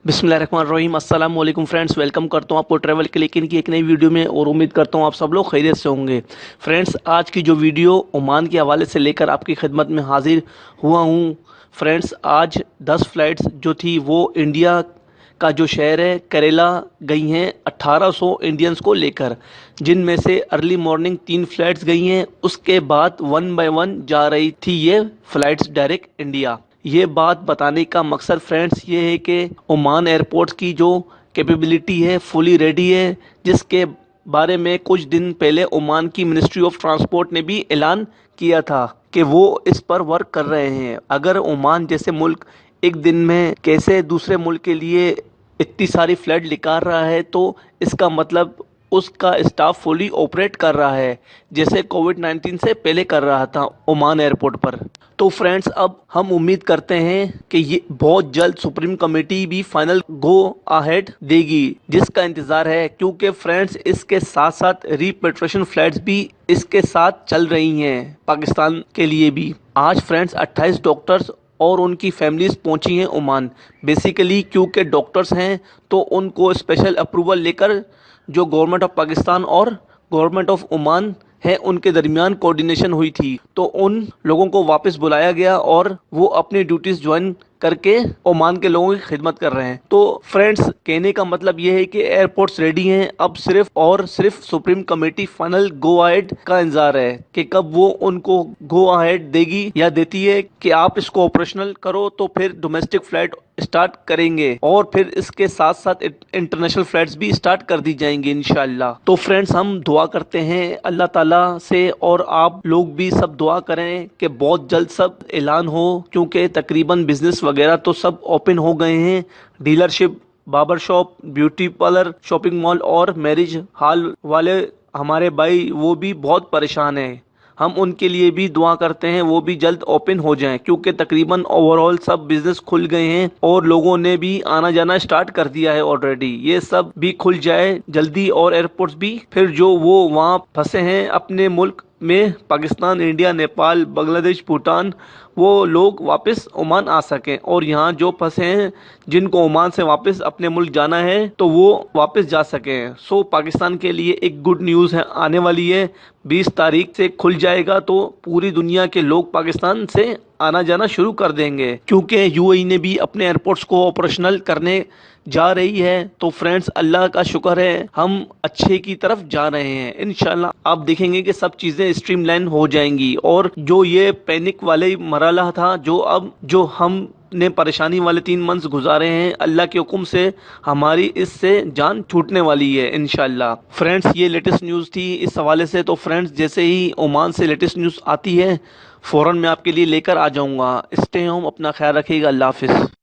बिस्मिल्लाहिर्रहमानिर्रहीम। अस्सलाम वालेकुम फ्रेंड्स, वेलकम करता हूँ आपको ट्रैवल क्लिक की एक नई वीडियो में और उम्मीद करता हूँ आप सब लोग खैरियत से होंगे। फ्रेंड्स, आज की जो वीडियो ओमान के हवाले से लेकर आपकी खिदमत में हाजिर हुआ हूँ। फ्रेंड्स, आज 10 फ़्लाइट्स जो थी वो इंडिया का जो शहर है करेला गई हैं 1800 इंडियंस को लेकर, जिनमें से अर्ली मॉर्निंग 3 फ़्लाइट्स गई हैं। उसके बाद वन बाय वन जा रही थी ये फ़्लाइट्स डायरेक्ट इंडिया। ये बात बताने का मकसद फ्रेंड्स ये है कि ओमान एयरपोर्ट्स की जो कैपेबिलिटी है फुली रेडी है, जिसके बारे में कुछ दिन पहले ओमान की मिनिस्ट्री ऑफ ट्रांसपोर्ट ने भी ऐलान किया था कि वो इस पर वर्क कर रहे हैं। अगर ओमान जैसे मुल्क एक दिन में कैसे दूसरे मुल्क के लिए इतनी सारी फ्लाइट निकाल रहा है, तो इसका मतलब उसका स्टाफ फुली ऑपरेट कर रहा है, जैसे कोविड-19 से पहले कर रहा था ओमान एयरपोर्ट पर। तो फ्रेंड्स, अब हम उम्मीद करते हैं कि ये बहुत जल्द सुप्रीम कमेटी भी फाइनल गो अहेड देगी, जिसका इंतज़ार है, क्योंकि फ्रेंड्स इसके साथ साथ रिपेट्रिएशन फ्लाइट्स भी इसके साथ चल रही हैं पाकिस्तान के लिए भी। आज फ्रेंड्स 28 डॉक्टर्स और उनकी फैमिलीज पहुंची हैं ओमान, बेसिकली क्योंकि डॉक्टर्स हैं तो उनको स्पेशल अप्रूवल लेकर जो गवर्नमेंट ऑफ पाकिस्तान और गवर्नमेंट ऑफ ओमान है उनके दरमियान कोऑर्डिनेशन हुई थी, तो उन लोगों को वापस बुलाया गया और वो अपनी ड्यूटीज ज्वाइन करके ओमान के लोगों की खिदमत कर रहे हैं। तो फ्रेंड्स, कहने का मतलब ये है कि एयरपोर्ट्स रेडी हैं, अब सिर्फ और सिर्फ supreme committee final go ahead का इंतजार है कि कब वो उनको गो अहेड देगी या देती है कि आप इसको ऑपरेशनल करो, तो फिर डोमेस्टिक फ्लाइट स्टार्ट करेंगे और फिर इसके साथ साथ इंटरनेशनल फ्लाइट्स भी स्टार्ट कर दी जाएंगी इंशाल्लाह। तो फ्रेंड्स, हम दुआ करते हैं अल्लाह ताला से, और आप लोग भी सब दुआ करें कि बहुत जल्द सब ऐलान हो, क्योंकि तकरीबन बिजनेस वगैरह तो सब ओपन हो गए हैं। Dealership, barber shop, beauty parlour, shopping mall और मैरिज हॉल वाले हमारे भाई वो भी बहुत परेशान हैं। हम उनके लिए भी दुआ करते हैं वो भी जल्द ओपन हो जाएं, क्योंकि तकरीबन ओवरऑल सब बिजनेस खुल गए हैं और लोगों ने भी आना जाना स्टार्ट कर दिया है ऑलरेडी। ये सब भी खुल जाए जल्दी और एयरपोर्ट्स भी फिर जो वो वहाँ फंसे हैं अपने मुल्क में, पाकिस्तान, इंडिया, नेपाल, बांग्लादेश, भूटान, वो लोग वापस ओमान आ सकें, और यहाँ जो फंसे हैं जिनको ओमान से वापस अपने मुल्क जाना है तो वो वापस जा सकें। सो पाकिस्तान के लिए एक गुड न्यूज़ है आने वाली है। 20 तारीख से खुल जाएगा तो पूरी दुनिया के लोग पाकिस्तान से आना जाना शुरू कर देंगे, क्योंकि यूएई ने भी अपने एयरपोर्ट्स को ऑपरेशनल करने जा रही है। तो फ्रेंड्स, अल्लाह का शुक्र है हम अच्छे की तरफ जा रहे हैं। इंशाल्लाह आप देखेंगे कि सब चीज़ें स्ट्रीमलाइन हो जाएंगी, और जो ये पैनिक वाले मरहला था, जो हम ने परेशानी वाले 3 मंथ्स गुजारे हैं, अल्लाह के हुक्म से हमारी इससे जान छूटने वाली है इंशाल्लाह। फ्रेंड्स, ये लेटेस्ट न्यूज़ थी इस हवाले से। तो फ्रेंड्स, जैसे ही ओमान से लेटेस्ट न्यूज़ आती है फ़ौरन मैं आपके लिए लेकर आ जाऊँगा। स्टे होम, अपना ख्याल रखिएगा। अल्लाह हाफिज़।